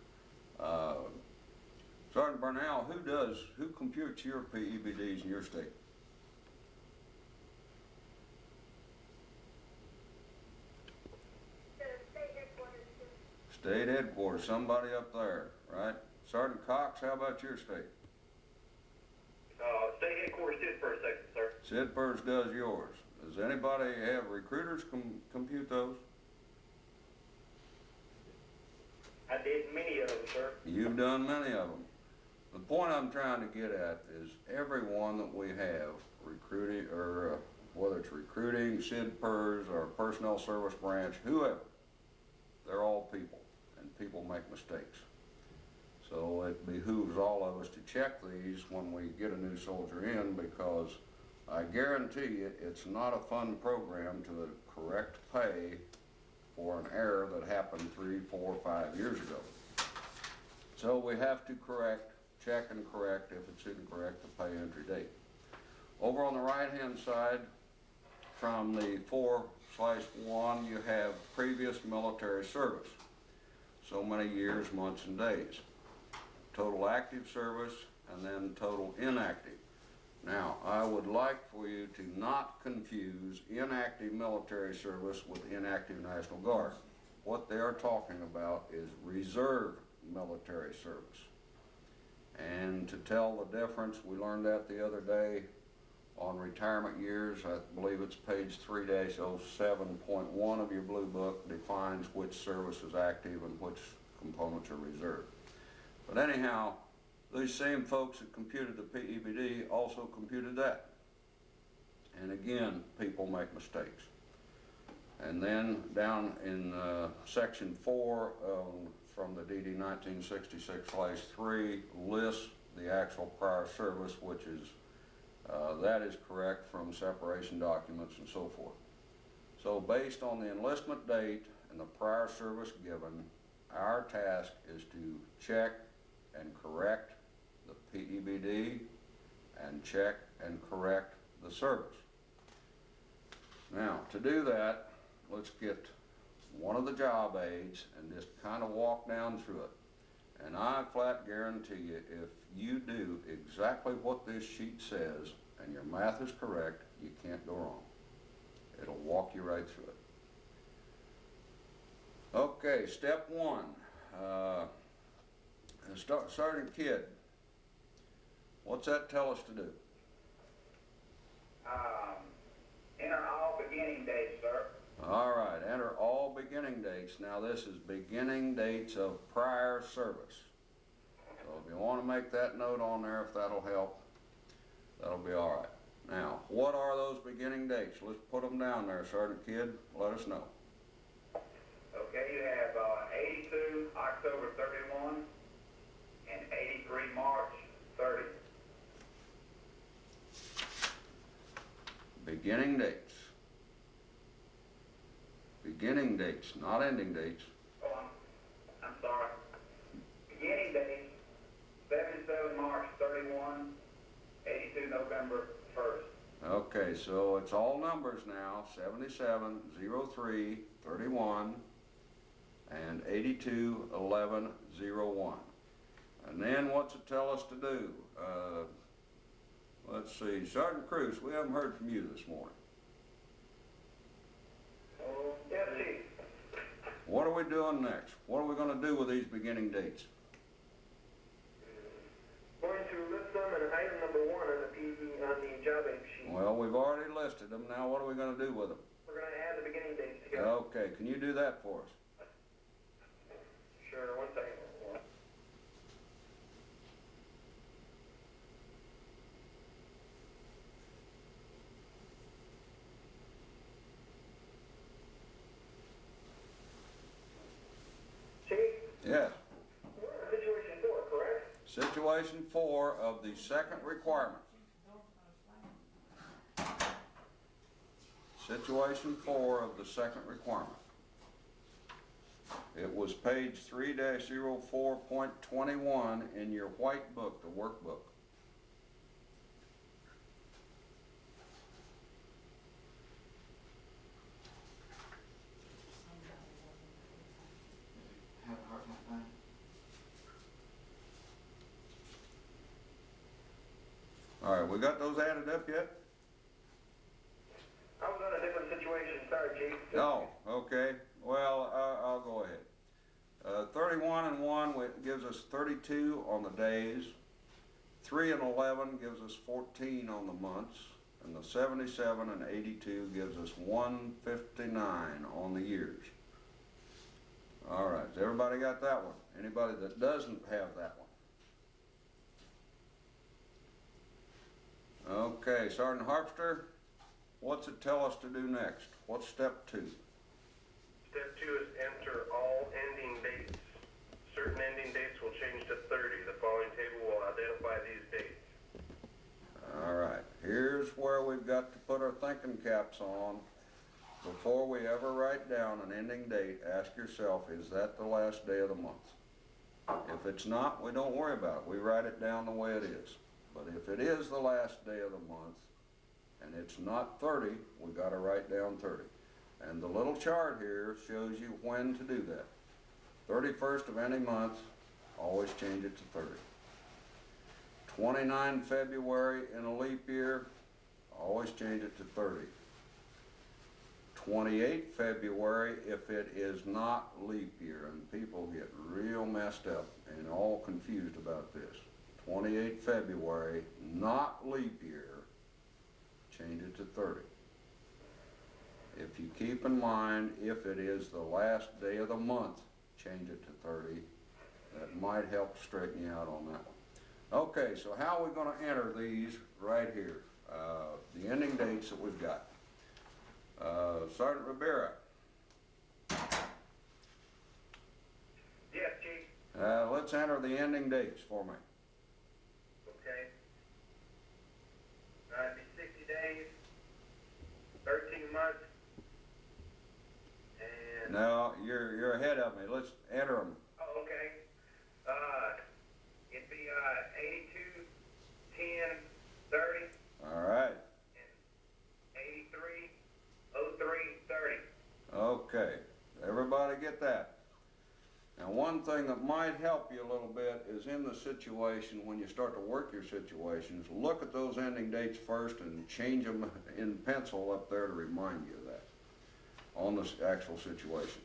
Sergeant Burnell, who computes your PEBDs in your state? State headquarters, somebody up there, right? Sergeant Cox, how about your state? State headquarters did for a second, sir. SIDPERS does yours. Does anybody have recruiters compute those? I did many of them, sir. You've done many of them. The point I'm trying to get at is everyone that we have recruiting, or whether it's recruiting, SIDPERS, or personnel service branch, whoever, they're all people, and people make mistakes. So it behooves all of us to check these when we get a new soldier in, because I guarantee you it's not a fun program to correct pay for an error that happened 3, 4, 5 years ago. So we have to check and correct if it's incorrect, the pay entry date. Over on the right-hand side, from the 4/1, you have previous military service. So many years, months, and days. Total active service, and then total inactive. Now, I would like for you to not confuse inactive military service with inactive National Guard. What they are talking about is reserve military service. And to tell the difference, we learned that the other day on retirement years. I believe it's page 3-07.1 of your blue book defines which service is active and which components are reserved. But anyhow, these same folks that computed the PEBD also computed that. And again, people make mistakes. And then down in section 4 from the DD 1966/3 lists the actual prior service, which is, that is correct from separation documents and so forth. So based on the enlistment date and the prior service given, our task is to check and correct the PEBD and check and correct the service. Now, to do that, let's get one of the job aids and just kind of walk down through it. And I flat guarantee you, if you do exactly what this sheet says and your math is correct, you can't go wrong. It'll walk you right through it. Okay, step one. Sergeant Kidd, what's that tell us to do? Enter all beginning dates, sir. All right, enter all beginning dates. Now this is beginning dates of prior service. So if you want to make that note on there, if that'll help, that'll be all right. Now, what are those beginning dates? Let's put them down there, Sergeant Kidd. Let us know. Okay, you have 82 October 31 and 83 March 30. Beginning dates. Beginning dates, not ending dates. Oh, I'm sorry. Beginning dates, 77 March 31, 82 November 1st. Okay, so it's all numbers now, 77, 03, 31, and 82, 11, 01. And then what's it tell us to do? Let's see, Sergeant Cruz, we haven't heard from you this morning. Yes, Chief. What are we doing next? What are we going to do with these beginning dates? Going to list them in item number 1 on the PD, on the job aid sheet. Well, we've already listed them. Now what are we going to do with them? We're going to add the beginning dates together. Okay, can you do that for us? Sure, 1 second. Chief, Yes. we're in situation 4, correct? Situation 4 of the second requirement. Situation 4 of the second requirement. It was page 3-04.21 in your white book, the workbook. Have a hard time finding it. All right, we got those added up yet? I was on a different situation, sorry, Chief. Oh, okay. Well, I'll go ahead. 31 and 1 gives us 32 on the days. 3 and 11 gives us 14 on the months. And the 77 and 82 gives us 159 on the years. All right, has everybody got that one? Anybody that doesn't have that one? Okay, Sergeant Harpster, what's it tell us to do next? What's step 2? Step 2 is enter all ending dates. Certain ending dates will change to 30. The following table will identify these dates. All right, here's where we've got to put our thinking caps on. Before we ever write down an ending date, ask yourself, is that the last day of the month? If it's not, we don't worry about it. We write it down the way it is. But if it is the last day of the month, and it's not 30, we got to write down 30. And the little chart here shows you when to do that. 31st of any month, always change it to 30. 29 February in a leap year, always change it to 30. 28 February if it is not leap year, and people get real messed up and all confused about this. 28 February, not leap year, change it to 30. If you keep in mind, if it is the last day of the month, change it to 30. That might help straighten you out on that one. Okay, so how are we going to enter these right here? The ending dates that we've got. Sergeant Rivera, Yes, Chief. let's enter the ending dates for me. Okay. It'd be 60 days, 13 months, and... No, you're ahead of me. Let's enter them. Oh, okay. 82, 10, 30, All right. and 83, 03, 30. Okay, everybody get that? Now, one thing that might help you a little bit is in the situation, when you start to work your situations, look at those ending dates first and change them in pencil up there to remind you of that on the actual situation.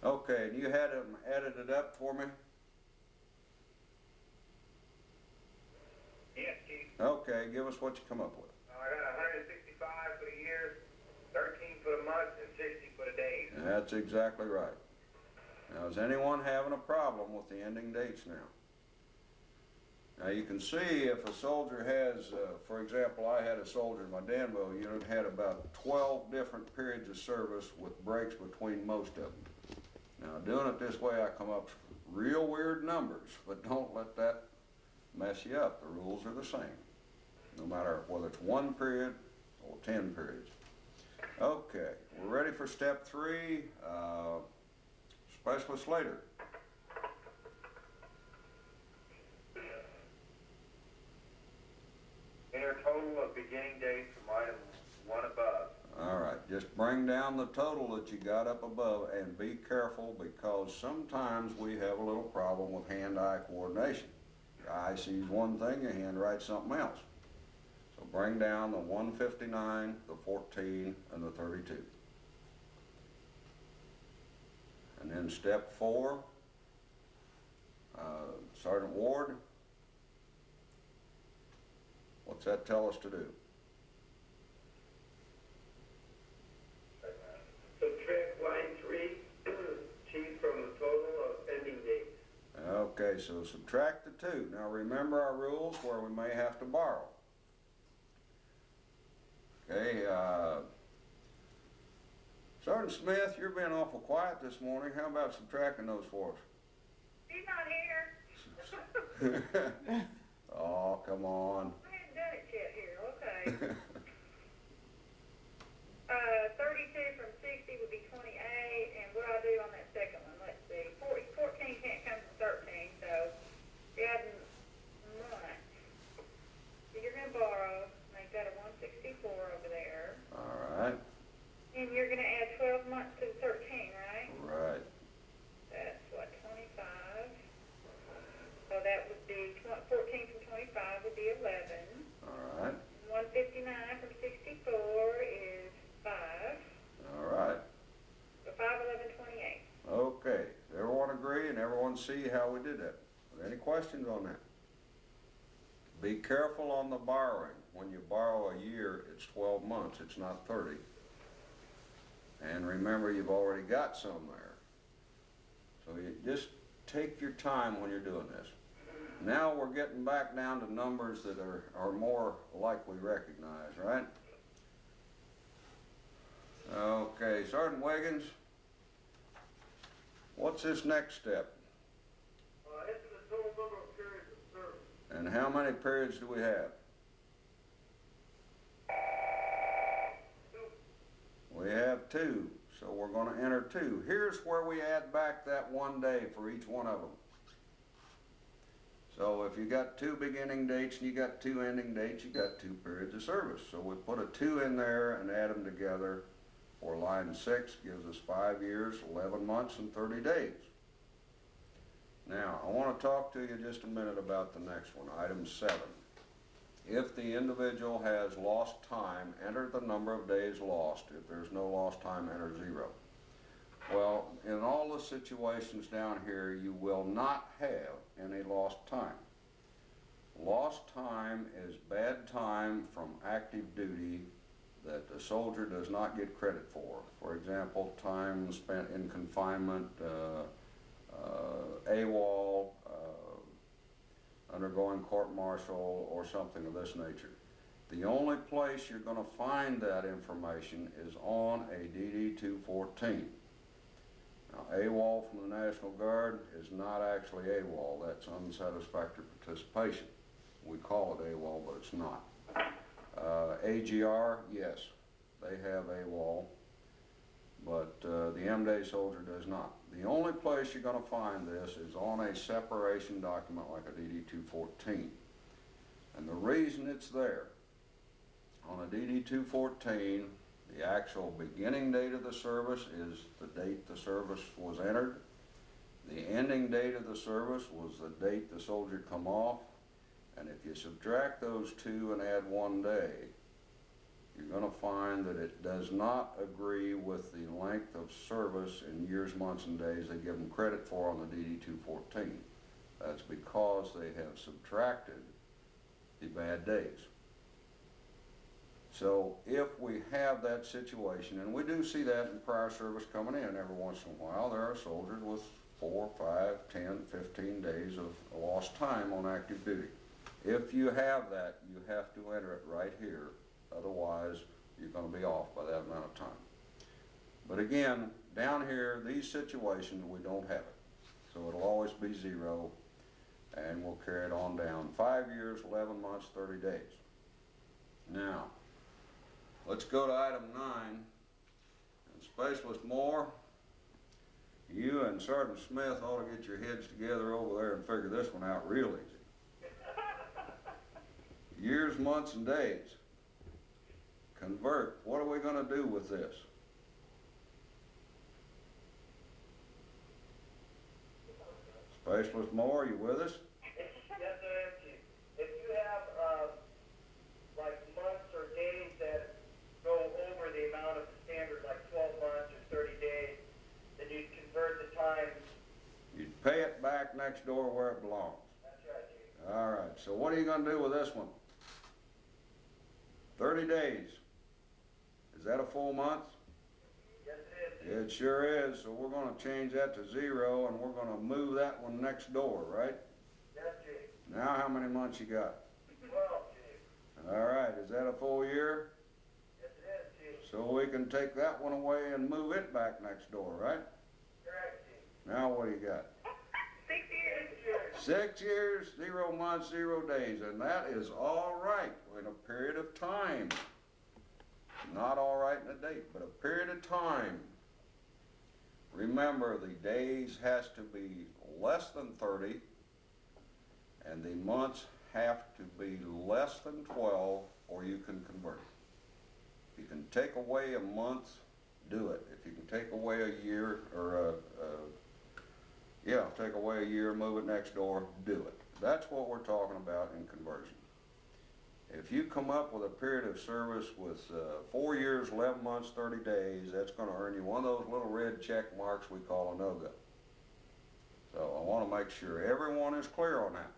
Okay, and you had them added it up for me? Yes, Chief. Okay, give us what you come up with. I got 165 for the year, 13 for the month, and 60 for the days. That's exactly right. Now, is anyone having a problem with the ending dates now? Now, you can see if a soldier has, for example, I had a soldier in my Danville unit, had about 12 different periods of service with breaks between most of them. Now, doing it this way, I come up with real weird numbers, but don't let that mess you up. The rules are the same, no matter whether it's 1 period or 10 periods. Okay, we're ready for step 3. Specialist Slater. Enter total of beginning dates from item 1 above. All right, just bring down the total that you got up above and be careful, because sometimes we have a little problem with hand-eye coordination. Your eye sees one thing, your hand writes something else. So bring down the 159, the 14, and the 32. And then step 4, Sergeant Ward, what's that tell us to do? Subtract line 3, Chief, from the total of ending dates. Okay, so subtract the 2. Now remember our rules where we may have to borrow. Okay, Sergeant Smith, you're being awful quiet this morning. How about subtracting those for us? He's not here. Oh, come on. I haven't done it yet here, okay. 32 from 60 would be 28, and what do I do on that second one? Let's see, 14 can't come from 13, so you're adding months. So you're gonna borrow, make that a 164 over there, All right, and you're gonna add 12 months to the 13, right? right. That's what, 25? So that would be 14 from 25 would be 11. All right, 159 from 64 is 5. all right. So 5, 11, 28. Okay, everyone agree and everyone see how we did that? Are there any questions on that? Be careful on the borrowing. When you borrow a year, it's 12 months, it's not 30. And remember, you've already got some there. So you just take your time when you're doing this. Now we're getting back down to numbers that are more like we recognize, right? Okay, Sergeant Wiggins, what's this next step? Enter the total number of periods of service. And how many periods do we have? 2. We have 2, so we're going to enter 2. Here's where we add back that 1 day for each one of them. So if you got 2 beginning dates and you got 2 ending dates, you got 2 periods of service. So we put a 2 in there and add them together for line 6, gives us 5 years, 11 months, and 30 days. Now, I want to talk to you just a minute about the next one, item 7. If the individual has lost time, enter the number of days lost. If there's no lost time, enter 0. Well, in all the situations down here, you will not have any lost time. Lost time is bad time from active duty that the soldier does not get credit for. For example, time spent in confinement, AWOL, undergoing court-martial, or something of this nature. The only place you're going to find that information is on a DD-214. Now, AWOL from the National Guard is not actually AWOL. That's unsatisfactory participation. We call it AWOL, but it's not. AGR, yes, they have AWOL, but the M-Day soldier does not. The only place you're going to find this is on a separation document like a DD-214. And the reason it's there, on a DD 214, the actual beginning date of the service is the date the service was entered. The ending date of the service was the date the soldier come off. And if you subtract those two and add 1 day, you're going to find that it does not agree with the length of service in years, months, and days they give them credit for on the DD 214. That's because they have subtracted the bad days. So if we have that situation, and we do see that in prior service coming in every once in a while, there are soldiers with 4, 5, 10, 15 days of lost time on active duty. If you have that, you have to enter it right here. Otherwise, you're going to be off by that amount of time. But again, down here, these situations, we don't have it. So it'll always be 0, and we'll carry it on down. 5 years, 11 months, 30 days. Now, let's go to item 9. And Specialist Moore, you and Sergeant Smith ought to get your heads together over there and figure this one out real easy. Years, months, and days. Convert. What are we going to do with this? Specialist Moore, you with us? Yes, sir. If you have, like months or days that go over the amount of the standard, like 12 months or 30 days, then you'd convert the time. You'd pay it back next door where it belongs. That's right, Chief. All right, so what are you going to do with this one? 30 days. Is that a full month? Yes, it is. It sure is, so we're going to change that to 0, and we're going to move that one next door, right? Yes, Chief. Now how many months you got? 12, Chief. All right, is that a full year? Yes, it is, Chief. So we can take that one away and move it back next door, right? Correct, Chief. Now what do you got? 6 years. 6 years, 0 months, 0 days, and that is all right in a period of time. Not all right in a date, but a period of time. Remember, the days has to be less than 30, and the months have to be less than 12, or you can convert it. If you can take away a month, do it. If you can take away a year, or take away a year, move it next door, do it. That's what we're talking about in conversion. If you come up with a period of service with 4 years, 11 months, 30 days, that's going to earn you one of those little red check marks we call a no-go. So I want to make sure everyone is clear on that.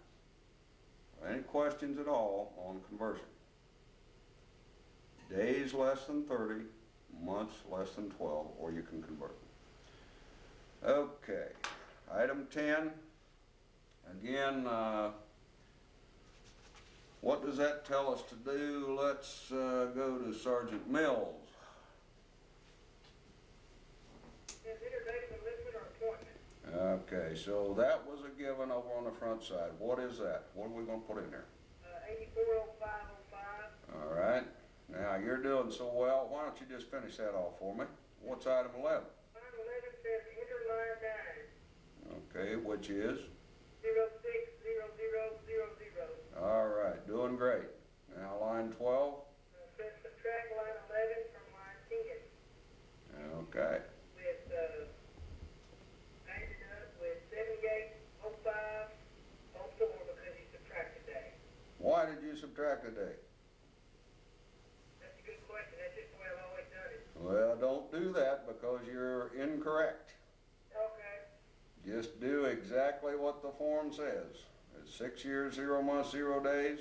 Any questions at all on conversion? Days less than 30, months less than 12, or you can convert. Okay, item 10. Again, what does that tell us to do? Let's go to Sergeant Mills. Yes, introduction, enlistment, or appointment. Okay, so that was a given over on the front side. What is that? What are we going to put in there? 840505. All right. Now, you're doing so well. Why don't you just finish that off for me? What's item 11? Line 11 says enter line 9. Okay, which is? 060000. All right, doing great. Now, line 12? Says subtract line 11 from line 10. Okay. With, ended up with 780504 because you subtracted that. Why did you subtract a day? That's a good question. That's just the way I've always done it. Well, don't do that because you're incorrect. Okay. Just do exactly what the form says. It's 6 years, 0 months, 0 days.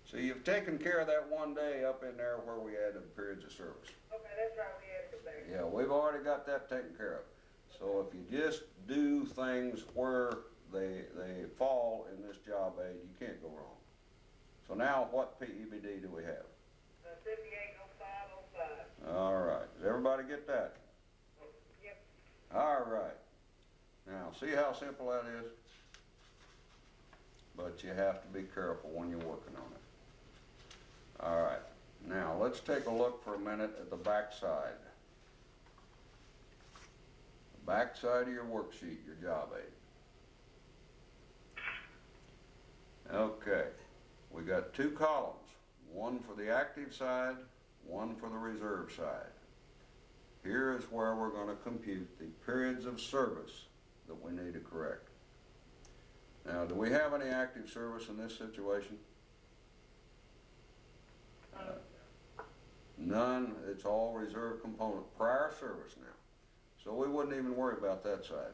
So you've taken care of that 1 day up in there where we added the periods of service. Okay, that's right. We added it there. Yeah, we've already got that taken care of. So if you just do things where they fall in this job aid, you can't go wrong. So now what PEBD do we have? 780505. All right, does everybody get that? Yep. All right. Now, see how simple that is? But you have to be careful when you're working on it. All right. Now, let's take a look for a minute at the back side. The back side of your worksheet, your job aid. Okay. We got two columns, one for the active side, one for the reserve side. Here is where we're going to compute the periods of service that we need to correct. Now, do we have any active service in this situation? None. It's all reserve component, prior service now. So we wouldn't even worry about that side.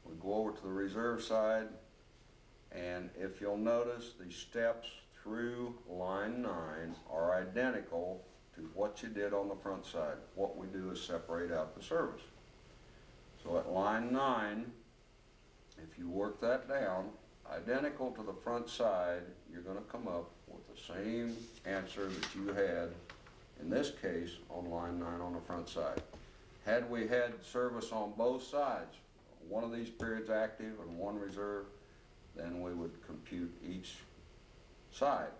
We go over to the reserve side, and if you'll notice, the steps through line 9 are identical to what you did on the front side. What we do is separate out the service. So at line 9, if you work that down, identical to the front side, you're going to come up with the same answer that you had, in this case, on line 9 on the front side. Had we had service on both sides, one of these periods active and one reserve, then we would compute each side.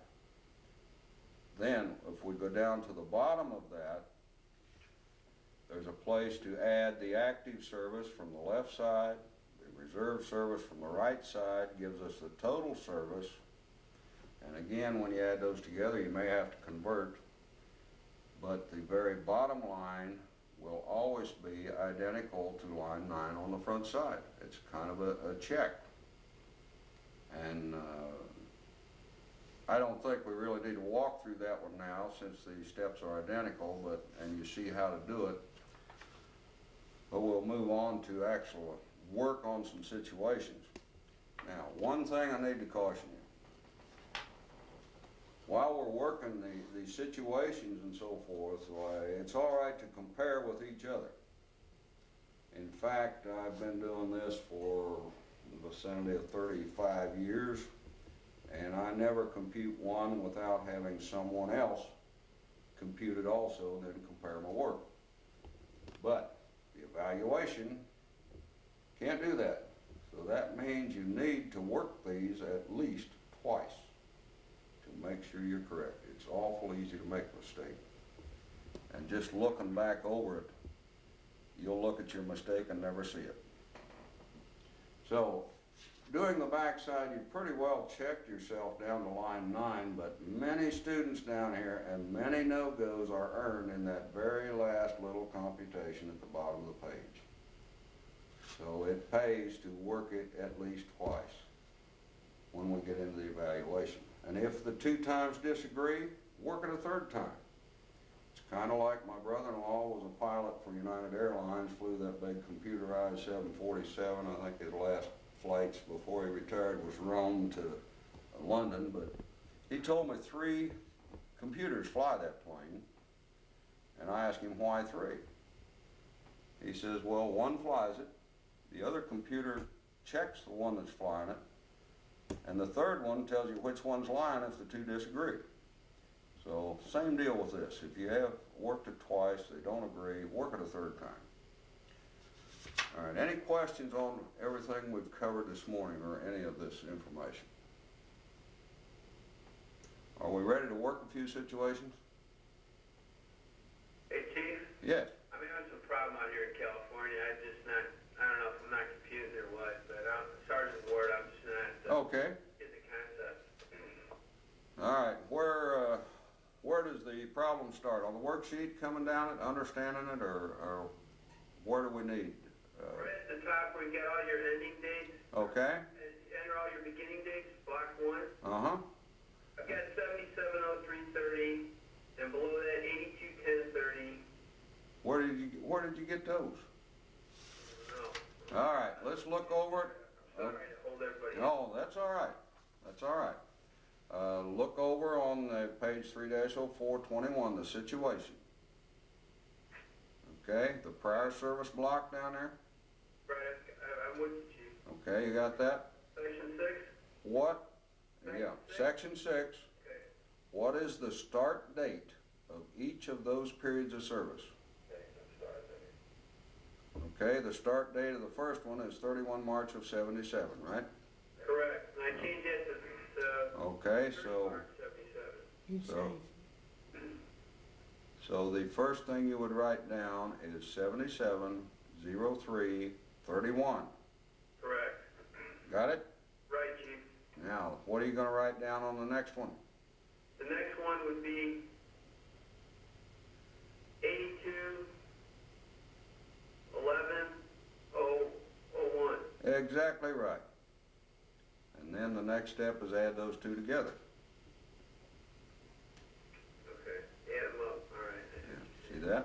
Then, if we go down to the bottom of that, there's a place to add the active service from the left side, the reserve service from the right side gives us the total service. And again, when you add those together, you may have to convert, but the very bottom line will always be identical to line 9 on the front side. It's kind of a check. And I don't think we really need to walk through that one now since the steps are identical, and you see how to do it. But we'll move on to actual work on some situations. Now, one thing I need to caution you. While we're working the situations and so forth, why, it's all right to compare with each other. In fact, I've been doing this for the vicinity of 35 years, and I never compute one without having someone else compute it also and then compare my work. But the evaluation can't do that. So that means you need to work these at least twice to make sure you're correct. It's awful easy to make a mistake. And just looking back over it, you'll look at your mistake and never see it. So, doing the backside, you pretty well checked yourself down to line 9, but many students down here and many no-goes are earned in that very last little computation at the bottom of the page. So it pays to work it at least twice when we get into the evaluation. And if the 2 times disagree, work it a 3rd time. It's kind of like my brother-in-law was a pilot for United Airlines, flew that big computerized 747. I think his last flights before he retired was Rome to London, but he told me 3 computers fly that plane, and I asked him why 3. He says, well, one flies it, the other computer checks the one that's flying it, and the 3rd one tells you which one's lying if the 2 disagree. So same deal with this. If you have worked it twice, they don't agree, work it a 3rd time. All right, any questions on everything we've covered this morning or any of this information? Are we ready to work a few situations? Hey, Chief, Yes. I'm having some problem out here in California. I don't know if I'm not confused or what, but Sergeant Ward, I'm just not Okay. getting the concept. All right, where does the problem start? On the worksheet, coming down it, understanding it, or where do we need? Right at the top where you get all your ending dates, Okay. enter all your beginning dates, block 1. Uh-huh. I've got 770330, and below that 821030. Where did you get those? No. All right, let's look over it. Sorry to hold everybody. No, that's all right. That's all right. Look over on the page 3-0421, the situation. Okay, the prior service block down there. Right, I'm with you, Chief. Okay, you got that? Section 6? What? Section Yeah, 6? section 6. Okay. What is the start date of each of those periods of service? Okay, the start date of the first one is 31 March of 77, right? Correct. And I changed it to Okay, so, March 77. You So- changed. so the first thing you would write down is 770331. Correct. Got it? Right, Chief. Now, what are you gonna write down on the next one? The next one would be 82 11 001. Exactly right. And then the next step is add those two together. Okay, add them up, all right. Yeah, see that?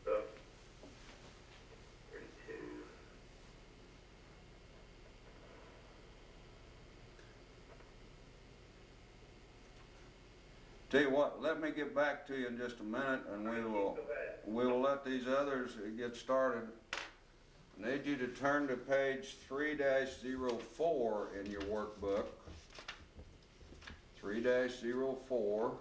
So, 32. Tell you what, let me get back to you in just a minute, and we will let these others get started. I need you to turn to page 3-04 in your workbook. 3-04.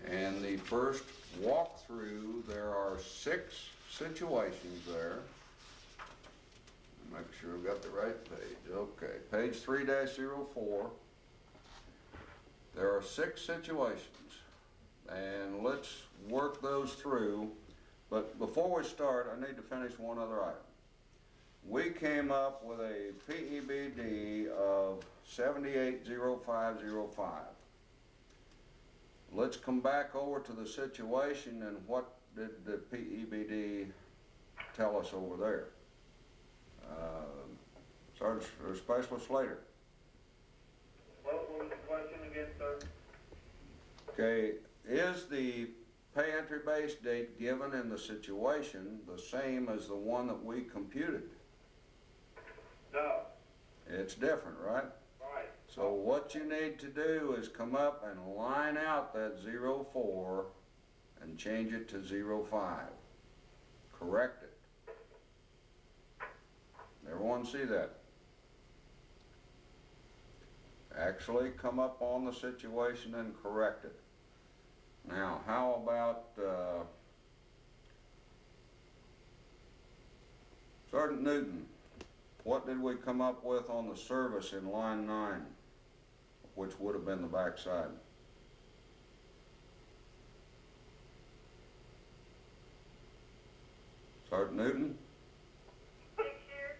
And the first walkthrough, there are 6 situations there. Make sure I've got the right page. Okay, page 3-04. There are 6 situations, and let's work those through. But before we start, I need to finish one other item. We came up with a PEBD of 780505. Let's come back over to the situation, and what did the PEBD tell us over there? Sergeant or Specialist Slater. What was the question again, sir? Okay, is the pay entry base date given in the situation the same as the one that we computed? No. It's different, right? Right. So what you need to do is come up and line out that 04 and change it to 05. Correct it. Everyone see that? Actually come up on the situation and correct it. Now, how about Sergeant Newton? What did we come up with on the service in line 9, which would have been the back side? Sergeant Newton? 6 years.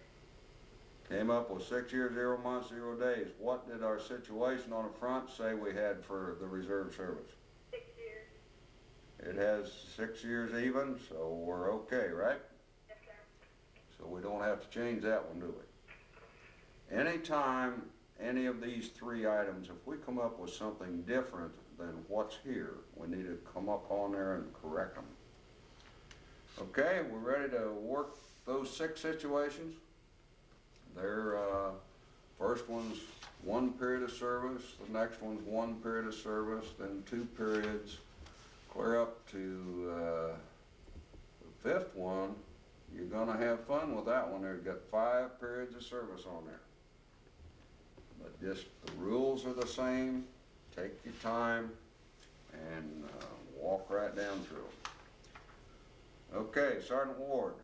Came up with 6 years, 0 months, 0 days. What did our situation on the front say we had for the reserve service? 6 years. It has 6 years even, so we're okay, right? Yes, sir. So we don't have to change that one, do we? Anytime any of these 3 items, if we come up with something different than what's here, we need to come up on there and correct them. Okay, we're ready to work those 6 situations. Their first one's 1 period of service, the next one's 1 period of service, then 2 periods, clear up to the 5th one. You're gonna have fun with that one. They've got 5 periods of service on there. But just the rules are the same. Take your time and walk right down through them. Okay, Sergeant Ward.